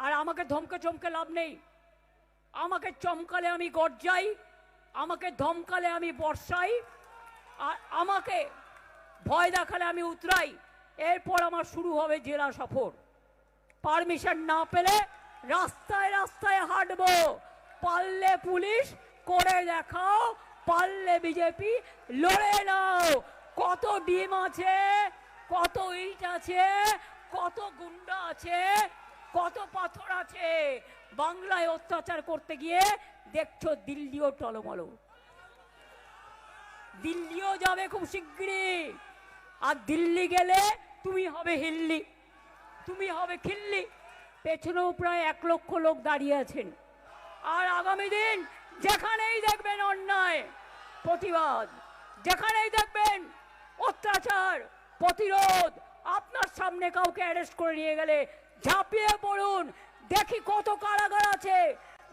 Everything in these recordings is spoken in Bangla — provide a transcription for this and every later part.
আর আমাকে ধমকে চমকে লাভ নেই। আমাকে চমকালে আমি গর্জাই, আমাকে ধমকালে আমি বর্ষাই, আর আমাকে ভয় দেখালে আমি উতরাই। এরপর আমার শুরু হবে জেলা সফর। পারমিশন না পেলে রাস্তায় রাস্তায় হাঁটবো। পারলে পুলিশ করে দেখাও, পারলে বিজেপি লড়ে নাও। কত ডিম আছে, কত ইট আছে, কত গুন্ডা আছে, কত পাথর আছে। বাংলায় অত্যাচার করতে গিয়ে দেখছো দিল্লিও টলমলো। দিল্লিও যাবে খুব শিগগিরই। আর দিল্লি গেলে তুমি হবে হিল্লি, তুমি হবে খিল্লি। পেছনেও প্রায় 1 লক্ষ লোক দাঁড়িয়ে আছেন। আর আগামী দিন যেখানেই দেখবেন অন্যায় প্রতিবাদ, যেখানেই দেখবেন অত্যাচার প্রতিরোধ, আপনার সামনে কাউকে অ্যারেস্ট করে নিয়ে গেলে ঝাঁপিয়ে পড়ুন। দেখি কত কারাগার আছে,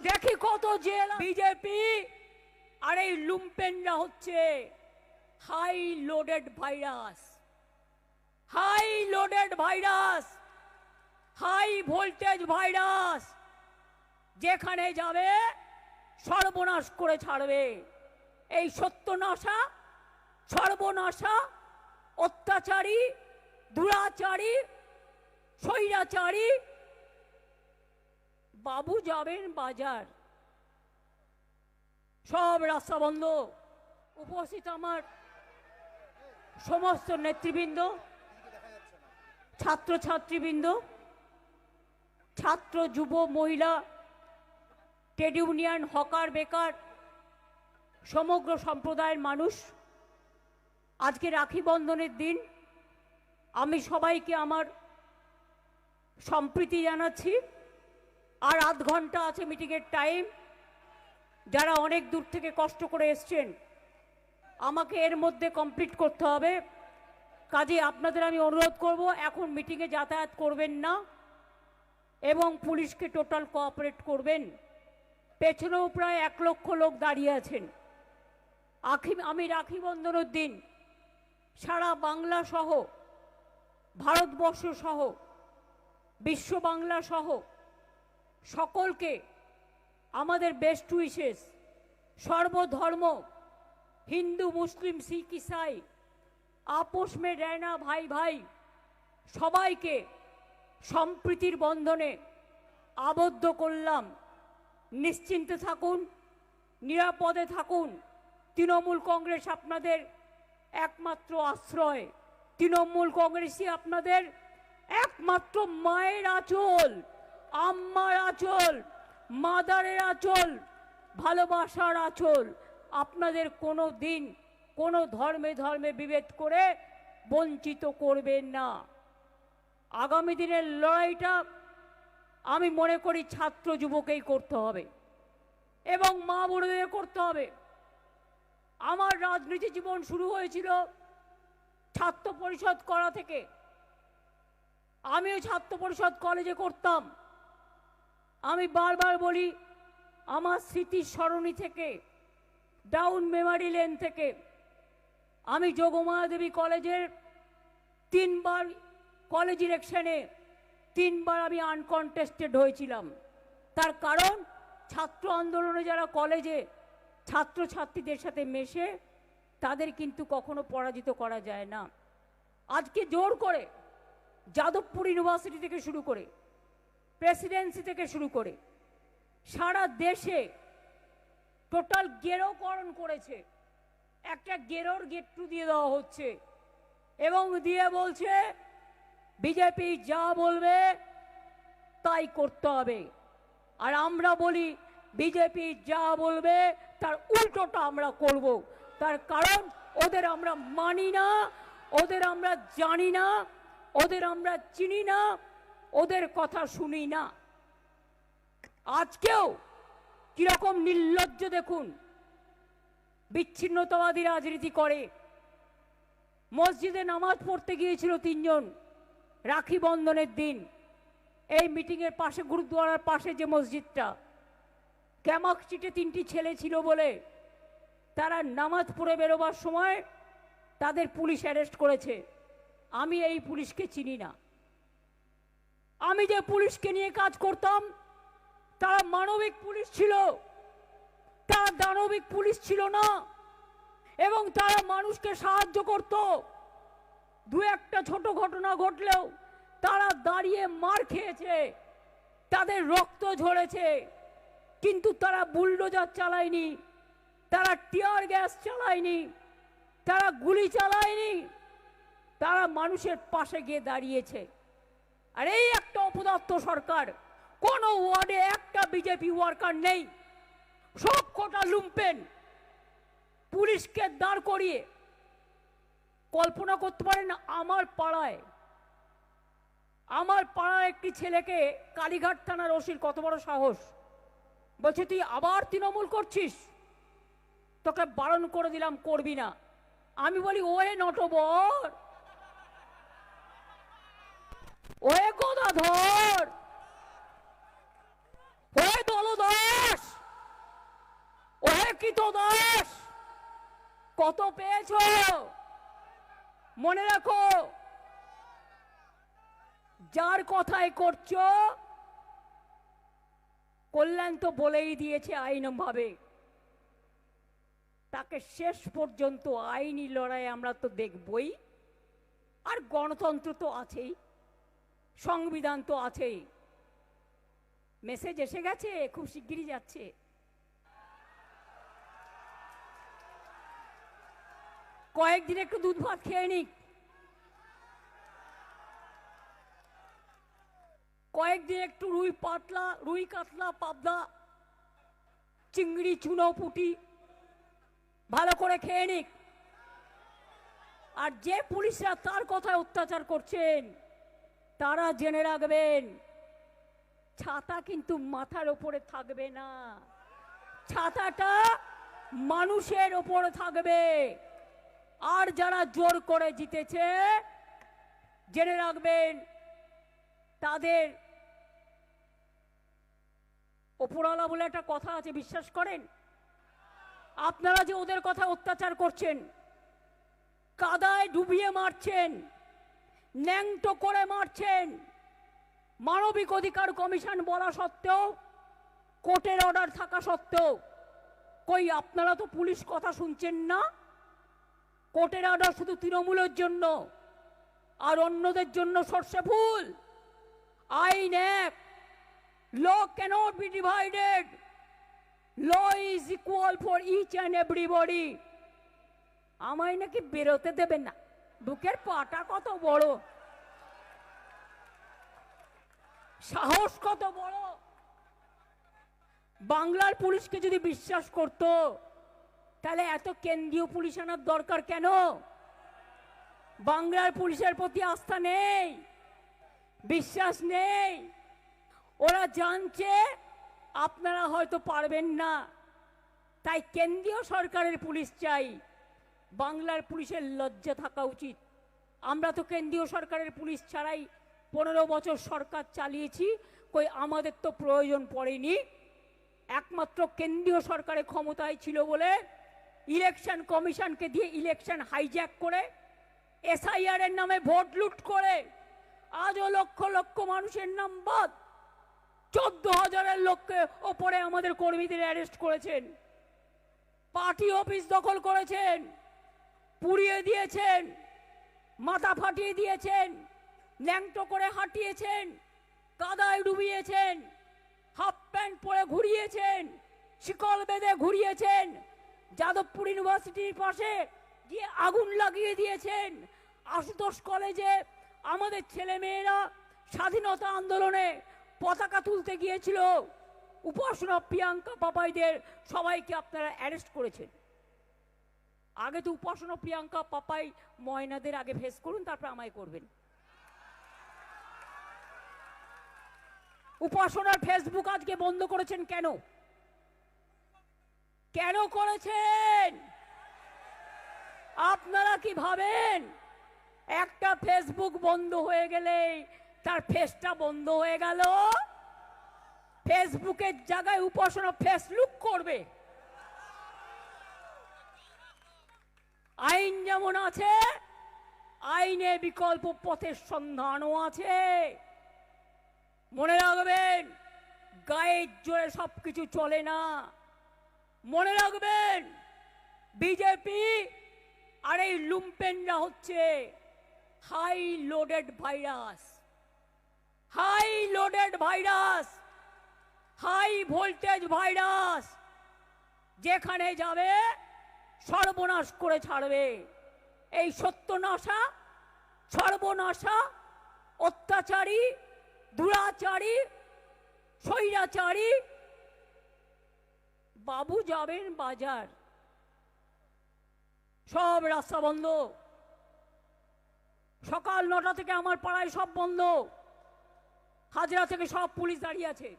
দেখি কত জেল। বিজেপি আর এই লুম্পেনরা হচ্ছে high loaded virus, high loaded virus, high voltage virus. যেখানে যাবে সর্বনাশ করে ছাড়বে। এই সত্যনাশা, সর্বনাশা, অত্যাচারী, দুরাচারী, স্বৈরাচারী বাবু যাবেন বাজার, সব রাস্তা বন্ধ। উপস্থিত আমার সমস্ত নেতৃবৃন্দ, ছাত্রছাত্রীবৃন্দ, ছাত্র, যুব, মহিলা, ট্রেড ইউনিয়ন, হকার, বেকার, সমগ্র সম্প্রদায়ের মানুষ, আজকে রাখি বন্ধনের দিন। আমি সবাইকে আমার সম্প্রীতি জানাচ্ছি। আর আধ ঘন্টা আছে মিটিংয়ের টাইম। যারা অনেক দূর থেকে কষ্ট করে এসছেন, আমাকে এর মধ্যে কমপ্লিট করতে হবে। কাজে আপনাদের আমি অনুরোধ করব, এখন মিটিংয়ে যাতায়াত করবেন না এবং পুলিশকে টোটাল কোঅপারেট করবেন। পেছনেও প্রায় 1 লক্ষ লোক দাঁড়িয়ে আছেন। আমি রাখি বন্ধনের দিন সারা বাংলা সহ, ভারতবর্ষ সহ, বিশ্ব বাংলা সহ সকলকে আমাদের বেস্ট উইশেস। সর্বধর্ম, হিন্দু, মুসলিম, শিখ, ইসাই, আপোষ মে रहना ভাই ভাই, সবাইকে সম্প্রীতির বন্ধনে আবদ্ধ করলাম। নিশ্চিন্তে থাকুন, নিরাপদে থাকুন। তৃণমূল কংগ্রেস আপনাদের একমাত্র আশ্রয়। তৃণমূল কংগ্রেসই আপনাদের একমাত্র মায়ের আঁচল, আম্মার আঁচল, মাদারের আঁচল, ভালোবাসার আঁচল। আপনাদের কোনো দিন কোনো ধর্মে ধর্মে বিভেদ করে বঞ্চিত করবেন না। আগামী দিনের লড়াইটা আমি মনে করি ছাত্র যুবকেই করতে হবে এবং মা বোনদের করতে হবে। আমার রাজনীতি জীবন শুরু হয়েছিল ছাত্র পরিষদ করা থেকে। আমিও ছাত্র পরিষদ কলেজে করতাম। আমি বারবার বলি, আমার স্মৃতির সরণি থেকে, ডাউন মেমারি লেন থেকে আমি যোগমায়া দেবী কলেজের 3 বার কলেজ ইলেকশনে 3 বার আমি আনকনটেস্টেড হয়েছিলাম। তার কারণ ছাত্র আন্দোলনে যারা কলেজে ছাত্রছাত্রীদের সাথে মেশে, তাদের কিন্তু কখনো পরাজিত করা যায় না। আজকে জোর করে যাদবপুর ইউনিভার্সিটি থেকে শুরু করে, প্রেসিডেন্সি থেকে শুরু করে সারা দেশে টোটাল গেরোকরণ করেছে। একটা গেরোর গেট্টু দিয়ে দেওয়া হচ্ছে এবং দিয়ে বলছে বিজেপি যা বলবে তাই করতে হবে। আর আমরা বলি বিজেপি যা বলবে তার উল্টোটা আমরা করব। তার কারণ ওদের আমরা মানি না, ওদের আমরা জানি না, ওদের আমরা চিনি না, ওদের কথা শুনি না। আজকেও কিরকম নির্লজ্জ দেখুন, বিচ্ছিন্নতাবাদী রাজনীতি করে। মসজিদে নামাজ পড়তে গিয়েছিল 3 জন রাখি বন্ধনের দিন। এই মিটিংয়ের পাশে, গুরুদ্বারার পাশে যে মসজিদটা, ক্যামাক স্ট্রিটে 3টি ছেলে ছিল বলে তারা নামাজ পড়ে বেরোবার সময় তাদের পুলিশ অ্যারেস্ট করেছে। আমি এই পুলিশকে চিনি না। আমি যে পুলিশকে নিয়ে কাজ করতাম তারা মানবিক পুলিশ ছিল, তারা দানবিক পুলিশ ছিল না, এবং তারা মানুষকে সাহায্য করত। দু একটা ছোট ঘটনা ঘটলেও তারা দাঁড়িয়ে মার খেয়েছে, তাদের রক্ত ঝরেছে, কিন্তু তারা বুলডোজার চালায়নি, তারা টিয়ার গ্যাস চালায়নি, তারা গুলি চালায়নি, তারা মানুষের পাশে গিয়ে দাঁড়িয়েছে। আর এই একটা অপদার্থ সরকার, কোন ওয়ার্ডে একটা বিজেপি ওয়ার্কার নেই, সব কটা লুম্পেন। পুলিশকে দাঁড় করিয়ে কল্পনা করতে পারেন আমার পাড়ার একটি ছেলেকে কালীঘাট থানার ওসির কত বড় সাহস, বলছে তুই আবার তৃণমূল করছিস, তোকে বারণ করে দিলাম করবি না। আমি বলি way Natwar, way Gadadhar, way দলদাস, ওহে কৃতদাস, কত পেয়েছ মনে রাখো। যার কথাই করছো কল্যাণ তো বলেই দিয়েছে আইনভাবে, তাকে শেষ পর্যন্ত আইনি লড়াই আমরা তো দেখবই। আর গণতন্ত্র তো আছেই, সংবিধান তো আছেই। মেসেজ এসে গেছে, খুব শিগগিরই যাচ্ছে। কয়েকদিন একটু দুধ ভাত খেয়ে নিক, কয়েকদিন একটু রুই কাতলা পাবদা চিংড়ি চুনো পুটি ভালো করে খেয়ে নিক। আর যে পুলিশরা তার কথায় অত্যাচার করছেন তারা জেনে রাখবেন, ছাতা কিন্তু মাথার ওপরে থাকবে না, ছাতাটা মানুষের ওপরে থাকবে। আর যারা জোর করে জিতেছে জেনে রাখবেন, তাদের ওপরওয়ালা বলে একটা কথা আছে, বিশ্বাস করেন? আপনারা যে ওদের কথা অত্যাচার করছেন, কাদায় ডুবিয়ে মারছেন, ন্যাংটো করে মারছেন, মানবিক অধিকার কমিশন বলা সত্ত্বেও, কোর্টের অর্ডার থাকা সত্ত্বেও, কই আপনারা তো পুলিশ কথা শুনছেন না। কোর্টের অর্ডার শুধু তৃণমূলের জন্য আর অন্যদের জন্য সর্ষে ফুল। আইন এক, law cannot be divided, law is equal for each and everybody। আমায় নাকি বেরোতে দেবেন না, বুকের পাটা কত বড়, সাহস কত বড়। বাংলার পুলিশকে যদি বিশ্বাস করত তাহলে এত কেন্দ্রীয় পুলিশ আনার দরকার কেন? বাংলার পুলিশের প্রতি আস্থা নেই, বিশ্বাস নেই। ওরা জানছে আপনারা হয়তো পারবেন না, তাই কেন্দ্রীয় সরকারের পুলিশ চাই। বাংলার পুলিশের লজ্জা থাকা উচিত। আমরা তো কেন্দ্রীয় সরকারের পুলিশ ছাড়াই 15 বছর সরকার চালিয়েছি, কই আমাদের তো প্রয়োজন পড়েনি। একমাত্র কেন্দ্রীয় সরকারের ক্ষমতায় ছিল বলে ইলেকশন কমিশনকে দিয়ে ইলেকশন হাইজ্যাক করে, এসআইআর এর নামে ভোট লুট করে আজও লক্ষ লক্ষ মানুষের নাম বাদ। 14,000 লোককে ওপরে আমাদের কর্মীদের অ্যারেস্ট করেছেন, পার্টি অফিস দখল করেছেন, পুড়িয়ে দিয়েছেন, মাথা ফাটিয়ে দিয়েছেন, ল্যাংটো করে হাঁটিয়েছেন, কাদায় ডুবিয়েছেন, হাফ প্যান্ট পরে ঘুরিয়েছেন, শিকল বেঁধে ঘুরিয়েছেন, যাদবপুর ইউনিভার্সিটির পাশে গিয়ে আগুন লাগিয়ে দিয়েছেন। আশুতোষ কলেজে আমাদের ছেলে মেয়েরা স্বাধীনতা আন্দোলনে পতাকা তুলতে গিয়েছিল, উপাসনা প্রিয়াঙ্কা পাপাইদের সবাইকে আপনারা অ্যারেস্ট করেছেন। আগে তো উপাসনা প্রিয়াঙ্কা পাপাই ময়নাদের আগে ফেস করুন, তারপর আমায় করবেন। উপাসনার ফেসবুক আজকে বন্ধ করেছেন কেন? কেন করেছেন? আপনারা কি ভাবেন একটা ফেসবুক বন্ধ হয়ে গেলে তার ফেসটা বন্ধ হয়ে গেল? ফেসবুকের জায়গায় উপাসনা ফেসলুক করবে। আইন যেমন আছে, আইনে বিকল্প পথের সন্ধানও আছে। মনে রাখবেন, গায়ের জোরে সবকিছু চলে না। মনে রাখবেন, বিজেপি আর এই লুম্পেনরা হচ্ছে high loaded virus, high loaded virus, high voltage virus. যেখানে যাবে সর্বনাশ করে ছাড়বে। এই সত্যনাশা, সর্বনাশা, অত্যাচারী, দুরাচারী, স্বৈরাচারী। বাবু যাবেন বাজার, সব রাস্তা বন্ধ। সকাল 9টা থেকে আমার পাড়ায় সব বন্ধ। হাজরা থেকে সব পুলিশ দাঁড়িয়ে আছে।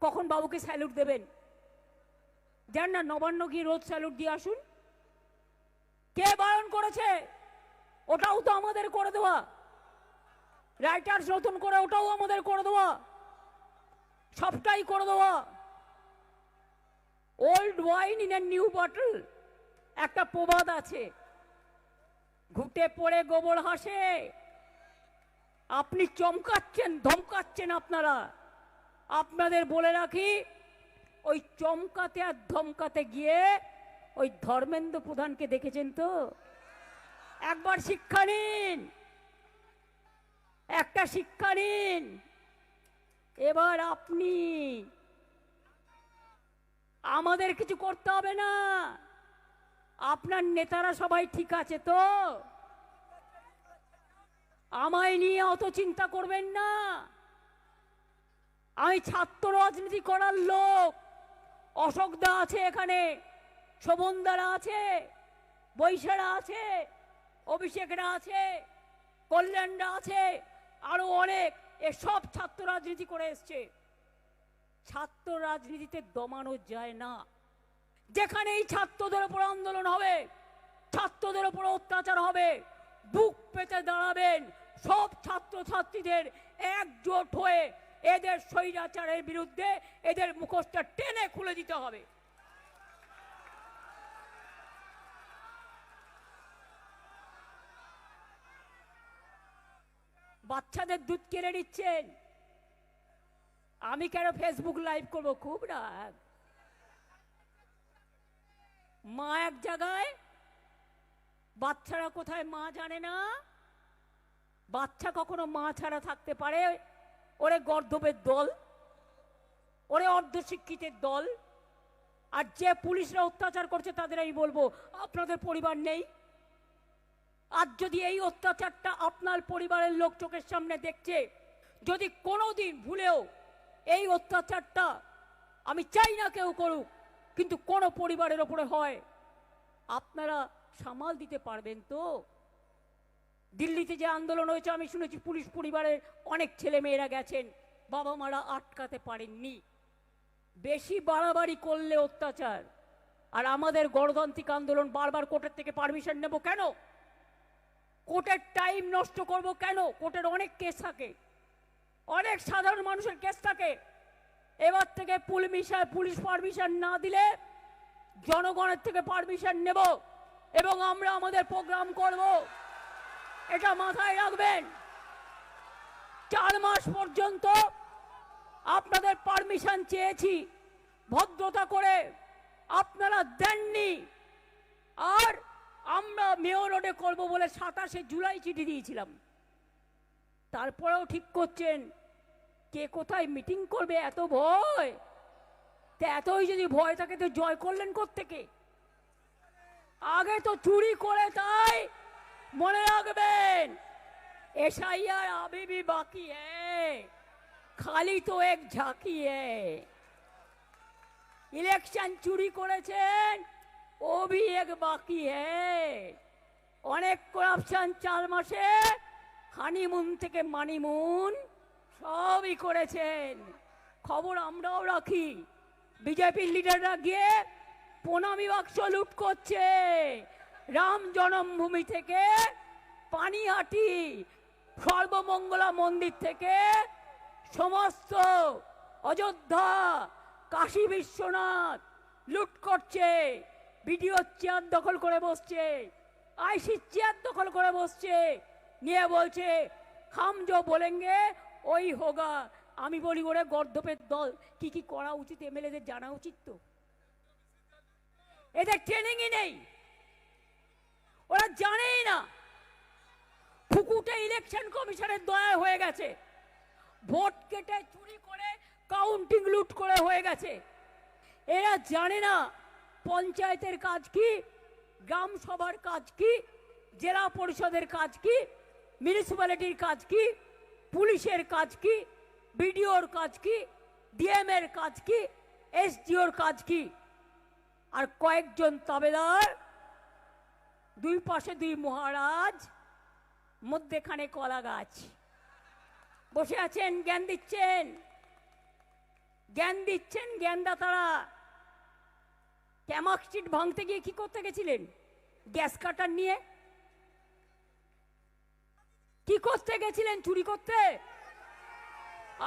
কখন বাবুকে স্যালুট দেবেন? যান না, নবান্ন গিয়ে রোজ স্যালুট দিয়ে আসুন। কে বারণ করেছে? ওটাও তো আমাদের করে দেওয়া। রাইটার্স নতুন করে ওটাও আমাদের করে দেওয়া, সবটাই করে দেওয়া। Old wine in a new bottle, একটা প্রবাদ আছে। ঘুটে পড়ে গোবর হাসে। আপনি চমকাচ্ছেন, ধমকাচ্ছেন। আপনাদের বলে রাখি, ওই চমকাতে আর ধমকাতে গিয়ে ওই ধর্মেন্দ্র প্রধানকে দেখেছেন তো? একবার শিক্ষা নিন, একটা শিক্ষা নিন। এবার আপনি, আমাদের কিছু করতে হবে না। আপনার নেতারা সবাই ঠিক আছে তো? আমায় নিয়ে অত চিন্তা করবেন না। আমি ছাত্র রাজনীতি করার লোক। অশোকদা আছে এখানে, শোভনদারা আছে, বৈশারা আছে, অভিষেকরা আছে, কল্যাণরা আছে, আরো অনেক। এসব ছাত্র রাজনীতি করে এসছে। ছাত্র রাজনীতিতে দমানো যায় না। যেখানে এই ছাত্রদের উপর আন্দোলন হবে, ছাত্রদের উপর অত্যাচার হবে, বুক পেতে দাঁড়াবেন সব ছাত্র ছাত্রীদের একজোট হয়ে। এদের স্বৈরাচারের বিরুদ্ধে এদের মুখোশটা টেনে খুলে দিতে হবে। বাচ্চাদের দুধ কেড়ে নিচ্ছেন। আমি কেন ফেসবুক লাইভ করবো? খুব রাগ। মা এক জায়গায়, বাচ্চারা কোথায় মা জানে না। বাচ্চা কখনো মা ছাড়া থাকতে পারে? ওরে গর্দবের দল, ওরে অর্ধশিক্ষিতের দল। আর যে পুলিশরা অত্যাচার করছে তাদের আমি বলবো, আপনাদের পরিবার নেই? আজ যদি এই অত্যাচারটা আপনার পরিবারের লোক চোখের সামনে দেখছে, যদি কোনোদিন ভুলেও এই অত্যাচারটা, আমি চাই না কেউ করুক, কিন্তু কোনো পরিবারের ওপরে হয়, আপনারা সামাল দিতে পারবেন তো? দিল্লিতে যে আন্দোলন হয়েছে, আমি শুনেছি পুলিশ পরিবারের অনেক ছেলে মেয়েরা গেছেন, বাবা মারা আটকাতে পারেননি। বেশি বাড়াবাড়ি করলে অত্যাচার। আর আমাদের গণতান্ত্রিক আন্দোলন বারবার কোর্টের থেকে পারমিশন নেব কেন? কোর্টের টাইম নষ্ট করব কেন? কোর্টের অনেক কেস থাকে, অনেক সাধারণ মানুষের কেস থাকে। এবার থেকে পুলিশ পারমিশন না দিলে জনগণের থেকে পারমিশন নেব এবং আমরা আমাদের প্রোগ্রাম করব। এটা মাথায় রাখবেন। 4 মাস পর্যন্ত আপনাদের পারমিশন চেয়েছি, ভদ্রতা করে আপনারা দেননি। আর আমরা মেয়র রোডে করব বলে 27শে জুলাই চিঠি দিয়েছিলাম। তারপরেও ঠিক করছেন কে কোথায় মিটিং করবে। এত ভয়, তা এতই যদি ভয় থাকে তো জয় করলেন কোত্থেকে? আগে তো চুরি করে, তাই মনে রাখবেন। एसआईआर अभी भी बाकी है, खाली तो एक झांकी है। ইলেকশন চুরি করেছেন, ও भी एक बाकी है। অনেক করাপশন 4 মাসে, হানিমুন থেকে মানিমুন সবই করেছেন। খবর আমরাও রাখি। বিজেপির লিডাররা গিয়ে প্রণামী বাক্স লুট করছে। রাম জন্মভূমি থেকে পানিহাটি, সর্বমঙ্গলা মন্দির থেকে সমস্ত অযোধ্যা, কাশী বিশ্বনাথ লুট করছে। ভিডিও চেয়ার দখল করে বসছে, আইসি চেয়ার দখল করে বসছে, নিয়ে বলছে হাম जो बोलेंगे वही होगा। আমি বলি ওরা গর্দপের দল, কি কি করা উচিত এমএলএদের জানা উচিত তো। এদের ট্রেনিংই নেই, ওরা জানেই না। ফুকুটে ইলেকশন কমিশনের দয়া হয়ে গেছে, ভোট কেটে চুরি করে কাউন্টিং লুট করে হয়ে গেছে। এরা জানে না পঞ্চায়েতের কাজ কি, গ্রাম সভার কাজ কি, জেলা পরিষদের কাজ কি, মিউনিসিপ্যালিটির কাজ কি, পুলিশের কাজ কি, বিডিওর কাজ কি, ডিএম এর কাজ কি, এসডিওর কাজ কি। আর কয়েকজন তাবেদার, দুই পাশে দুই মহারাজ, মধ্যেখানে কলা গাছ, বসে আছেন, জ্ঞান দিচ্ছেন, জ্ঞান দিচ্ছেন জ্ঞানদাতারা। ক্যামাক স্ট্রিট ভাঙতে গিয়ে কি করতে গেছিলেন? গ্যাস কাটার নিয়ে কি করতে গেছিলেন? চুরি করতে।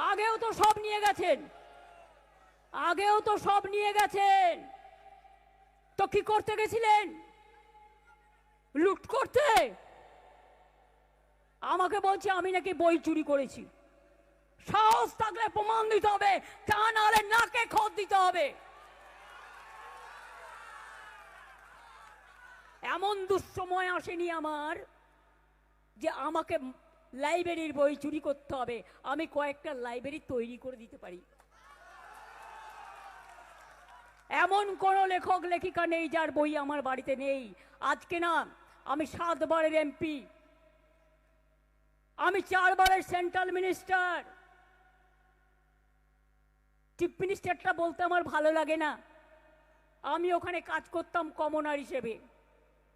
আগেও তো সব নিয়ে গেছেন, আগেও তো সব নিয়ে গেছেন। তো কি করতে গেছিলেন? লুট করতে। আমাকে বলছে আমি নাকি বই চুরি করেছি। সাহস থাকলে প্রমাণ দিতে হবে, তা নাহলে নাকে খত দিতে হবে। এমন দুঃসময় আসেনি আমার যে আমাকে লাইব্রেরির বই চুরি করতে হবে। আমি কয়েকটা লাইব্রেরি তৈরি করে দিতে পারি। এমন কোন লেখক লেখিকা নেই যার বই আমার বাড়িতে নেই। আজকে না, আমি 7 বারের এমপি, আমি 4 বারের সেন্ট্রাল মিনিস্টার। চিফ মিনিস্টারটা বলতে আমার ভালো লাগে না, আমি ওখানে কাজ করতাম কমনার হিসেবে।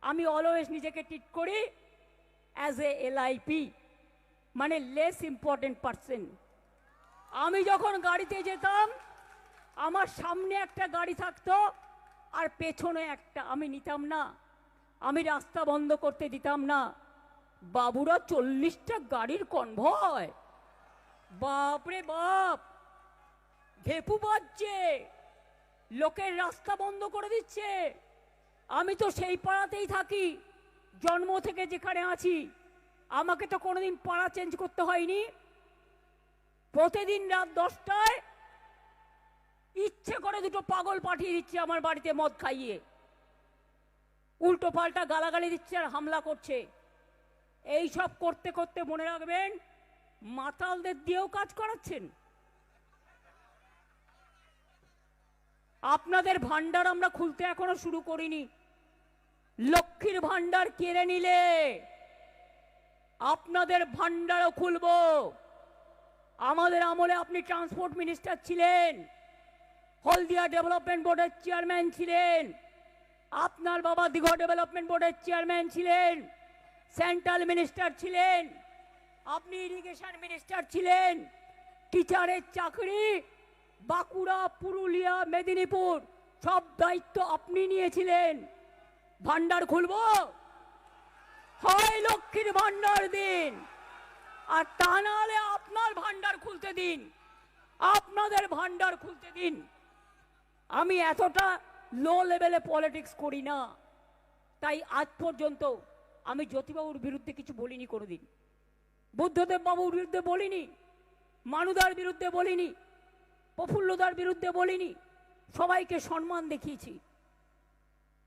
আমি অলওয়েজ নিজেকে ট্রিট করি অ্যাজ এ এলআইপি, মানে লেস ইম্পর্টেন্ট পার্সন। আমি যখন গাড়িতে যেতাম, আমার সামনে একটা গাড়ি থাকতো আর পেছনে একটা, আমি নিতাম না, আমি রাস্তা বন্ধ করতে দিতাম না। বাবুরা 40টা গাড়ির কনভয়, বাপরে বাপ, ঘেপু বাজছে, লোকের রাস্তা বন্ধ করে দিচ্ছে। আমি তো সেই পাড়াতেই থাকি, জন্ম থেকে যেখানে আছি। আমাকে তো কোনোদিন পাড়া চেঞ্জ করতে হয়নি। প্রতিদিন রাত 10টায় ইচ্ছে করে দুটো পাগল পাঠিয়ে দিচ্ছে আমার বাড়িতে মদ খাইয়ে, উল্টো পাল্টা গালাগালি দিচ্ছে আর হামলা করছে। এই সব করতে করতে মনে রাখবেন, মাতালদের দিয়েও কাজ করাচ্ছেন। আপনাদের ভান্ডার আমরা খুলতে এখনো শুরু করিনি। লক্ষ্মীর ভান্ডার কেড়ে নিলে আপনাদের ভান্ডারও খুলব। আমাদের আমলে আপনি ট্রান্সপোর্ট মিনিস্টার ছিলেন, হলদিয়া ডেভেলপমেন্ট বোর্ডের চেয়ারম্যান ছিলেন, আপনার বাবা দীঘা ডেভেলপমেন্ট বোর্ডের চেয়ারম্যান ছিলেন, সেন্ট্রাল মিনিস্টার ছিলেন, আপনি ইরিগেশন মিনিস্টার ছিলেন। টিচারের চাকরি বাঁকুড়া, পুরুলিয়া, মেদিনীপুর সব দায়িত্ব আপনি নিয়েছিলেন। ভান্ডার খুলবো, হয় লক্ষ্মীর ভান্ডার দিন, আর তা নাহলে আপনার ভান্ডার খুলতে দিন, আপনাদের ভান্ডার খুলতে দিন। আমি এতটা লো লেভেলে পলিটিক্স করি না, তাই আজ পর্যন্ত আমি জ্যোতিবাবুর বিরুদ্ধে কিছু বলিনি কোনোদিন, বুদ্ধদেব বাবুর বিরুদ্ধে বলিনি, মানুদার বিরুদ্ধে বলিনি, প্রফুল্লদার বিরুদ্ধে বলিনি। সবাইকে সম্মান দেখিয়েছি।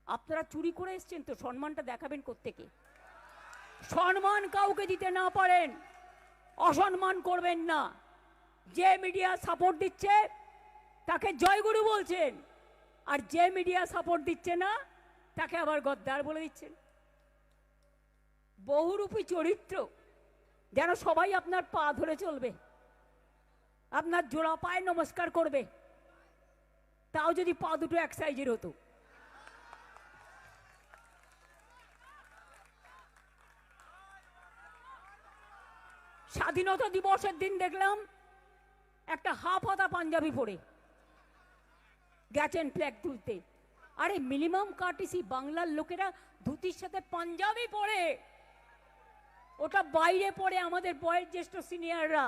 আপনারা চুরি করে এসছেন তো সম্মানটা দেখাবেন কোত্থেকে? সম্মান কাউকে দিতে না পারেন, অসম্মান করবেন না। যে মিডিয়া সাপোর্ট দিচ্ছে তাকে জয়গুরু বলছেন, আর যে মিডিয়া সাপোর্ট দিচ্ছে না তাকে আবার গদ্দার বলে দিচ্ছেন। বহুরূপী চরিত্র, যেন সবাই আপনার পা ধরে চলবে, আপনার জোড়া পায়ে নমস্কার করবে, তাও যদি পা দুটো এক সাইজের হতো। স্বাধীনতা দিবসের দিন দেখলাম একটা হাফ হাতা পাঞ্জাবি পরে গেছেন ফ্ল্যাগ তুলতে। আরে মিনিমাম কার্টিসি, বাংলার লোকেরা ধুতির সাথে পাঞ্জাবি পরে, ওটা বাইরে পড়ে আমাদের বয়োজ্যেষ্ঠ সিনিয়ররা,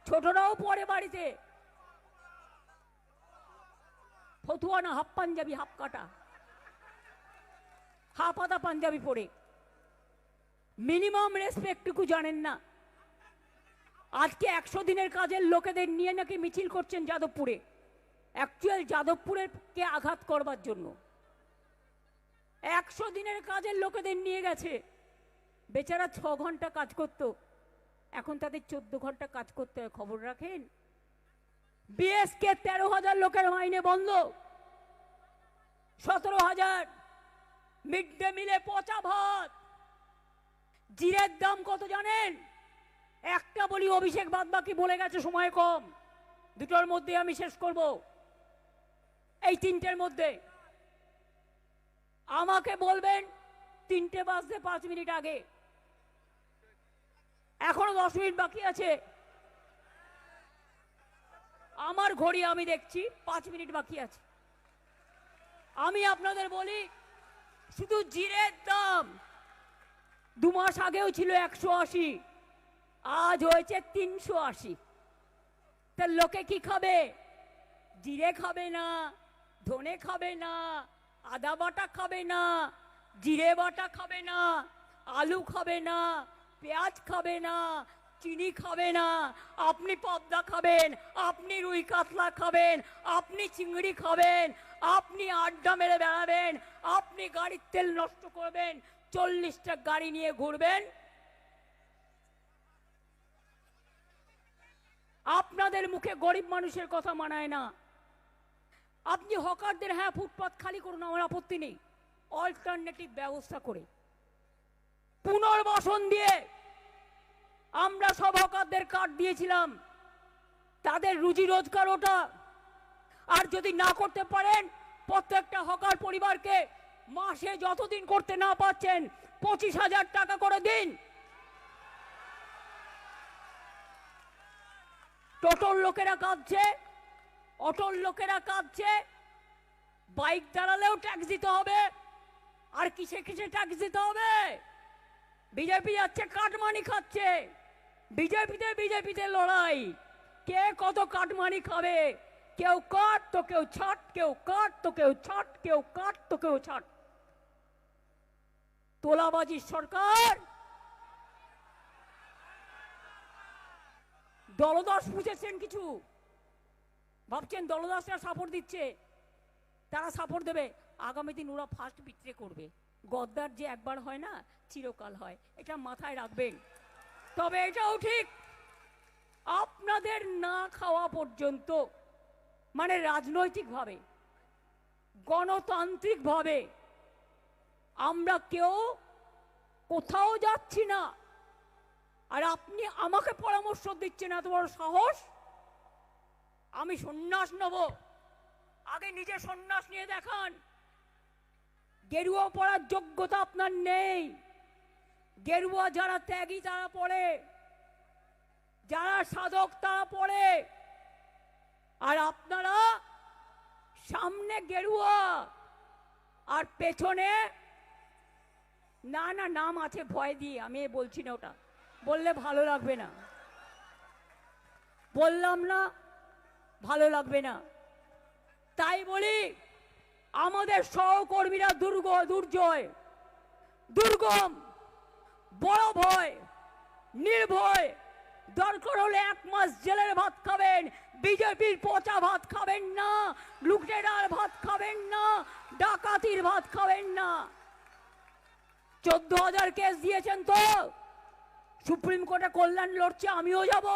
ছোটরাও পরে বাড়িতে। ফতুয়া না, হাফ পাঞ্জাবি, হাফ কাটা, হাফ হাতা পাঞ্জাবি পরে। মিনিমাম রেসপেক্টটুকু জানেন না। আজকে 100 দিনের কাজের লোকেদের নিয়ে নাকি মিছিল করছেন যাদবপুরে, অ্যাকচুয়াল যাদবপুরের কে আঘাত করবার জন্য। 100 দিনের কাজের লোকেদের নিয়ে গেছে, বেচারা 6 ঘন্টা কাজ করত, এখন তাদের 14 ঘন্টা কাজ করতে হয়। খবর রাখেন? বিএসকে 13,000 লোকের মাইনে বন্ধ, 17,000 মিড ডে মিলে পচা ভাত। জিরের দাম কত জানেন? একটা বলি, অভিষেক বাদ বাকি বলে গেছে, সময় কম, দুটোর মধ্যে আমি শেষ করব, এই 3টের মধ্যে। আমাকে বলবেন 3টে বাজতে 5 মিনিট আগে, এখনো 10 মিনিট বাকি আছে, আমার ঘড়ি আমি দেখছি 5 মিনিট বাকি আছে। আমি আপনাদের বলি, শুধু জিরের দাম 2 মাস আগেও ছিল 180, আজ হয়েছে 380। তা লোকে কি খাবে? জিরে খাবে না, ধনে খাবে না, আদা বাটা খাবে না, জিরে বাটা খাবে না, আলু খাবে না, পেঁয়াজ খাবে না, চিনি খাবে না। আপনি পদ্মা খাবেন, আপনি রুই কাতলা খাবেন, আপনি চিংড়ি খাবেন, আপনি আড্ডা মেরে বেড়াবেন, আপনি গাড়ির তেল নষ্ট করবেন, 40টা গাড়ি নিয়ে ঘুরবেন। আপনাদের মুখে গরিব মানুষের কথা মানায় না। আপনি হকারদের, হ্যাঁ ফুটপাত খালি করুন, আমার আপত্তি নেই, অল্টারনেটিভ ব্যবস্থা করে পুনর্বাসন দিয়ে। আমরা সব হকারদের কার্ড দিয়েছিলাম, তাদের রুজি রোজগার ওটা। আর যদি না করতে পারেন, প্রত্যেকটা হকার পরিবারকে মাসে যতদিন করতে না পারছেন 25,000 টাকা করে দিন। টোটোর লোকেরা কাঁদছে, অটোর লোকেরা কাঁদছে, বাইক দাঁড়ালেও ট্যাক্স দিতে হবে। আর কিসে কিসে ট্যাক্স দিতে হবে? বিজেপি যাচ্ছে কাটমানি খাচ্ছে, বিজেপিতে লড়াই, কে কত কাটমানি খাবে। কেউ কাট তো কেউ ছাট, কেউ কাট তো কেউ ছাট, কেউ কাট তো কেউ ছাট। তোলাবাজির সরকার। দলদাস বুঝেছেন কিছু? ভাবছেন দলদাসরা সাপোর্ট দিচ্ছে, তারা সাপোর্ট দেবে, আগামী দিন ওরা ফার্স্ট বিক্রি করবে। গদ্দার যে একবার হয় না, চিরকাল হয়, এটা মাথায় রাখবেন। তবে এটাও ঠিক, আপনাদের না খাওয়া পর্যন্ত, মানে রাজনৈতিকভাবে, গণতান্ত্রিকভাবে আমরা কেউ কোথাও যাচ্ছি না। আর আপনি আমাকে পরামর্শ দিচ্ছেন, এত বড় সাহস? আমি সন্ন্যাস নেব, আগে নিজে সন্ন্যাস নিয়ে দেখান। গেরুয়া পড়ার যোগ্যতা আপনার নেই। গেরুয়া যারা ত্যাগী তারা পড়ে, যারা সাধক তারা পড়ে। আর আপনারা সামনে গেরুয়া আর পেছনে না, না নাম আছে ভয় দিয়ে, আমি বলছি না, ওটা বললে ভালো লাগবে না, বললাম না ভালো লাগবে না। তাই বলি, আমাদের সহকর্মীরা দুর্জয়, দুর্গম, বড় ভয়, নির্ভয়, দরকার হলে 1 মাস জেলের ভাত খাবেন, বিজেপির পচা ভাত খাবেন না, লুটেরার ভাত খাবেন না, ডাকাতির ভাত খাবেন না। 14,000 কেস দিয়েছেন তো, সুপ্রিম কোর্টে কল্যাণ লড়ছে, আমিও যাব,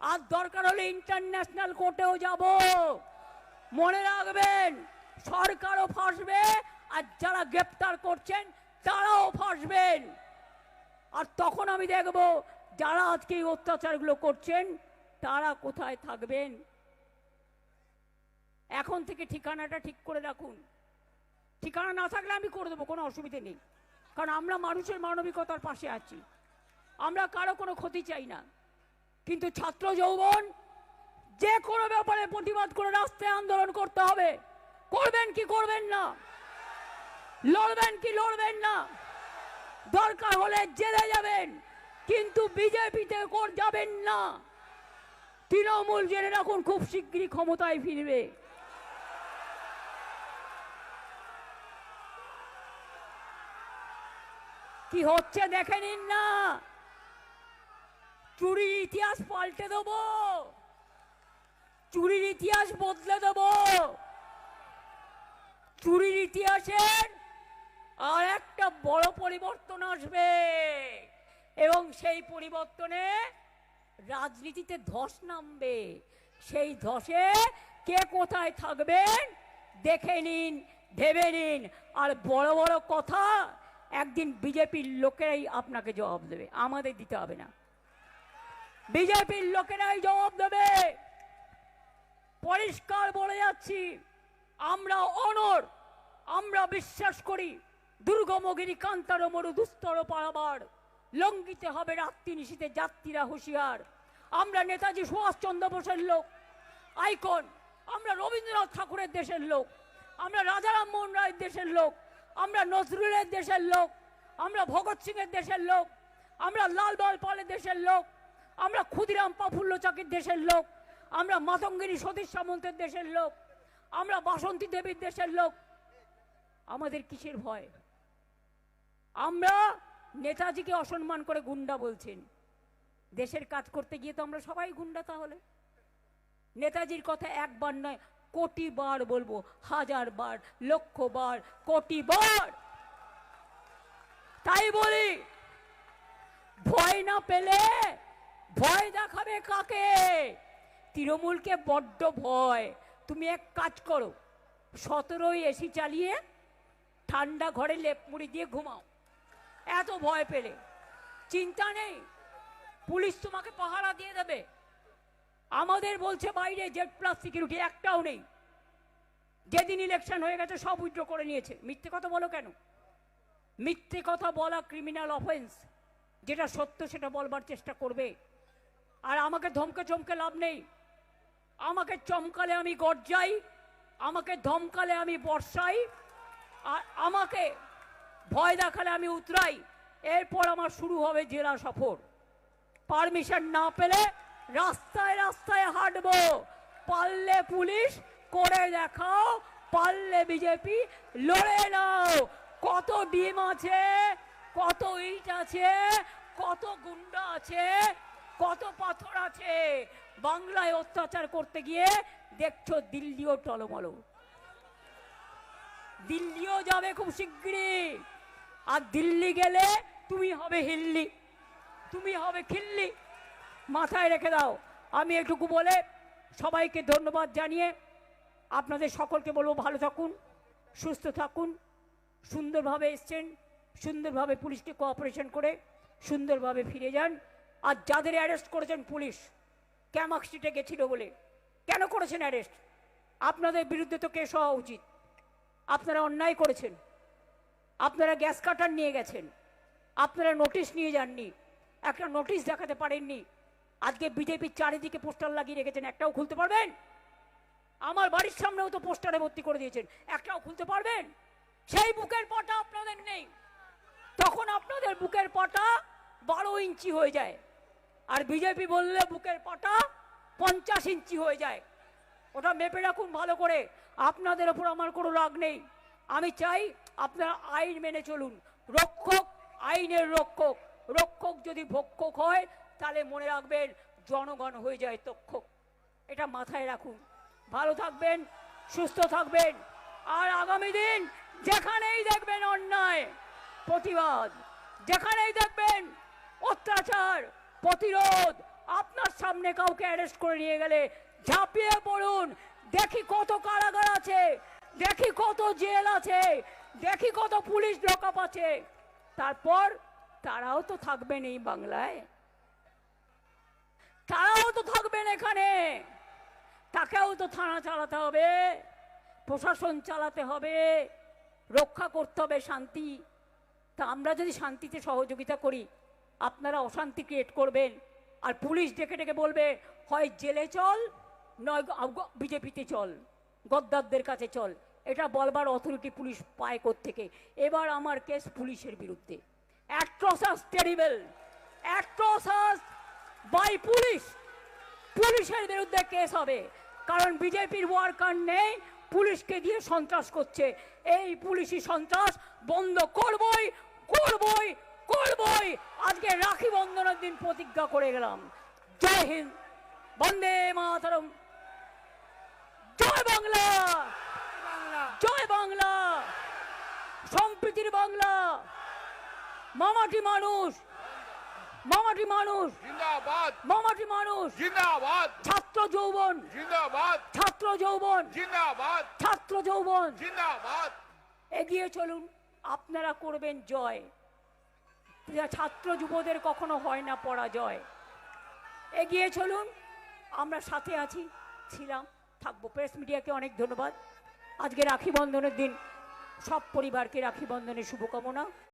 আর দরকার হলে ইন্টারন্যাশনাল কোর্টেও যাব। মনে রাখবেন, সরকারও ফাঁসবে, আর যারা গ্রেপ্তার করছেন তারাও ফাঁসবেন। আর তখন আমি দেখব যারা আজকে এই অত্যাচারগুলো করছেন তারা কোথায় থাকবেন। এখন থেকে ঠিকানাটা ঠিক করে রাখুন। ঠিকানা না থাকলে আমি করে দেবো, কোনো অসুবিধে নেই, কারণ আমরা মানুষের মানবিকতার পাশে আছি, আমরা কারো কোনো ক্ষতি চাই না। কিন্তু ছাত্র যৌবন যে কোনো ব্যাপারে প্রতিবাদ করে রাস্তায় আন্দোলন করতে হবে। করবেন কি করবেন না? লড়বেন কি লড়বেন না? দরকার হলে জেলে যাবেন, কিন্তু বিজেপিতে যাবেন না। তৃণমূল জেনে রাখুন, খুব শীঘ্রই ক্ষমতায় ফিরবে। কি হচ্ছে দেখে নিন না। চুরির ইতিহাস পাল্টে দেবো, চুরির ইতিহাস বদলে দেবো। চুরির ইতিহাসের আর একটা বড় পরিবর্তন আসবে এবং সেই পরিবর্তনে রাজনীতিতে ধস নামবে। সেই ধসে কে কোথায় থাকবেন দেখে নিন, ভেবে নিন। আর বড় বড় কথা একদিন বিজেপির লোকেরাই আপনাকে জবাব দেবে, আমাদের দিতে হবে না। বিজেপির লোকেরাই জবাব দেবে। পরিষ্কার বলে যাচ্ছি, আমরা অনর, আমরা বিশ্বাস করি দুর্গমগিরি কান্তার মরু দুস্তর পারাবার, লঙ্ঘিতে হবে রাত্রি নিশীতে যাত্রীরা হুঁশিয়ার। আমরা নেতাজি সুভাষচন্দ্র বোসের লোক, আইকন। আমরা রবীন্দ্রনাথ ঠাকুরের দেশের লোক, আমরা রাজা রামমোহন রায়ের দেশের লোক, আমরা নজরুলের দেশের লোক, আমরা ভগৎ সিং এর দেশের লোক, আমরা লাল বাল পালের দেশের লোক, আমরা ক্ষুদিরাম প্রফুল্ল চাকির দেশের লোক, আমরা মাতঙ্গিনী সতীশ সামন্তের দেশের লোক, আমরা বাসন্তী দেবীর দেশের লোক। আমাদের কিসের ভয়? আমরা নেতাজিকে অসম্মান করে গুন্ডা বলছেন। দেশের কাজ করতে গিয়ে তো আমরা সবাই গুন্ডা। তাহলে নেতাজির কথা একবার নয়, কোটি বার বলবো, 1000 বার, লক্ষ বার, কোটি বার। তাই বলি, ভয় না পেলে ভয় দেখাবে কাকে? তৃণমূলকে বড্ড ভয়। তুমি এক কাজ করো, 17ই এসি চালিয়ে ঠান্ডা ঘরে লেপ মুড়ি দিয়ে ঘুমাও। এত ভয় পেলে চিন্তা নেই, পুলিশ তোমাকে পাহারা দিয়ে দেবে। আমাদের বলছে বাইরে Z+ সিকিউরিটি একটাও নেই। যেদিন ইলেকশন হয়ে গেছে সব উইথড্র করে নিয়েছে। মিথ্যে কথা বলো কেন? মিথ্যে কথা বলা ক্রিমিনাল অফেন্স। যেটা সত্য সেটা বলবার চেষ্টা করবে। আর আমাকে ধমকে চমকে লাভ নেই। আমাকে চমকালে আমি গর্জাই, আমাকে ধমকালে আমি বর্ষাই, আর আমাকে ভয় দেখালে আমি উতরাই। এরপর আমার শুরু হবে জেলা সফর। পারমিশন না পেলে রাস্তায় রাস্তায় হাঁটবো। পারলে পুলিশ করে দেখাও, পারলে বিজেপি লড়ে নাও। কত ডিম আছে, কত ইট আছে, কত গুন্ডা আছে, কত পাথর আছে। বাংলায় অত্যাচার করতে গিয়ে দেখছো দিল্লিও টলমলো। দিল্লিও যাবে খুব শিগগিরই। আর দিল্লি গেলে তুমি হবে হিল্লি, তুমি হবে খিল্লি। মাথায় রেখে দাও। আমি এটুকু বলে সবাইকে ধন্যবাদ জানিয়ে আপনাদের সকলকে বলবো, ভালো থাকুন, সুস্থ থাকুন। সুন্দরভাবে এসছেন, সুন্দরভাবে পুলিশকে কোঅপারেশন করে সুন্দরভাবে ফিরে যান। আর যাদের অ্যারেস্ট করেছেন পুলিশ ক্যামাক স্ট্রিটে গেছিল বলে, কেন করেছেন অ্যারেস্ট? আপনাদের বিরুদ্ধে তো কেস হওয়া উচিত। আপনারা অন্যায় করেছেন, আপনারা গ্যাস কাটার নিয়ে গেছেন, আপনারা নোটিশ নিয়ে যাননি, একটা নোটিশ দেখাতে পারেননি। আজকে বিজেপির চারিদিকে পোস্টার লাগিয়ে রেখেছেন, একটাও খুলতে পারবেন? আমার বাড়ির সামনেও তো পোস্টারে ভর্তি করে দিয়েছেন, একটাও খুলতে পারবেন? সেই বুকের পাটা আপনাদের নেই। তখন আপনাদের বুকের পাটা 12 ইঞ্চি হয়ে যায়, আর বিজেপি বললে বুকের পাটা 50 ইঞ্চি হয়ে যায়। ওটা মেপে রাখুন ভালো করে। আপনাদের ওপর আমার কোনো রাগ নেই। আমি চাই আপনারা আইন মেনে চলুন। রক্ষক আইনের রক্ষক, রক্ষক যদি ভক্ষক হয় তাহলে মনে রাখবেন জনগণ হয়ে যায় তক্ষক। এটা মাথায় রাখুন। ভালো থাকবেন, সুস্থ থাকবেন। আর আগামী দিন যেখানেই দেখবেন অন্যায় প্রতিবাদ, যেখানেই দেখবেন অত্যাচার প্রতিরোধ, আপনার সামনে কাউকে অ্যারেস্ট করে নিয়ে গেলে ঝাঁপিয়ে পড়ুন। দেখি কত কারাগার আছে, দেখি কত জেল আছে, দেখি কত পুলিশ লকআপ আছে। তারপর তারাও তো থাকবেন এই বাংলায়, তারাও তো থাকবেন এখানে। তাকেও তো থানা চালাতে হবে, প্রশাসন চালাতে হবে, রক্ষা করতে হবে শান্তি। তা আমরা যদি শান্তিতে সহযোগিতা করি, আপনারা অশান্তি ক্রিয়েট করবেন। আর পুলিশ ডেকে ডেকে বলবে হয় জেলে চল, নয় বিজেপিতে চল, গদ্দারদের কাছে চল। এটা বলবার অথরিটি পুলিশ পায় কোত্থেকে? এবার আমার কেস পুলিশের বিরুদ্ধে। অ্যাট্রোসাস টেরিবল, অ্যাট্রোসাস বাই পুলিশ। পুলিশের বিরুদ্ধে কেস হবে, কারণ বিজেপির ওয়ার্কার নেই, পুলিশকে দিয়ে সন্ত্রাস করছে। এই পুলিশি সন্ত্রাস বন্ধ করবই, করবই, করবই। আজকে রাখি বন্ধনের দিন প্রতিজ্ঞা করে গেলাম। জয় হিন্দ, বন্দে মাতরম, জয় বাংলা, জয় বাংলা, সম্প্রীতির বাংলা, মামাটি মানুষ, মামাটি মানুষ জিন্দাবাদ, মামাটি মানুষ, জিন্দাবাদ, ছাত্র যৌবন, জিন্দাবাদ, ছাত্র যৌবন, জিন্দাবাদ, ছাত্র যৌবন। জিন্দাবাদ। এগিয়ে চলুন, আপনারা করবেন জয়। ছাত্র যুবদের কখনো হয় না পরাজয়। এগিয়ে চলুন, আমরা সাথে আছি, ছিলাম, থাকবো। প্রেস মিডিয়াকে অনেক ধন্যবাদ। আজকে রাখি বন্ধনের দিন, সব পরিবারকে রাখি বন্ধনের শুভকামনা।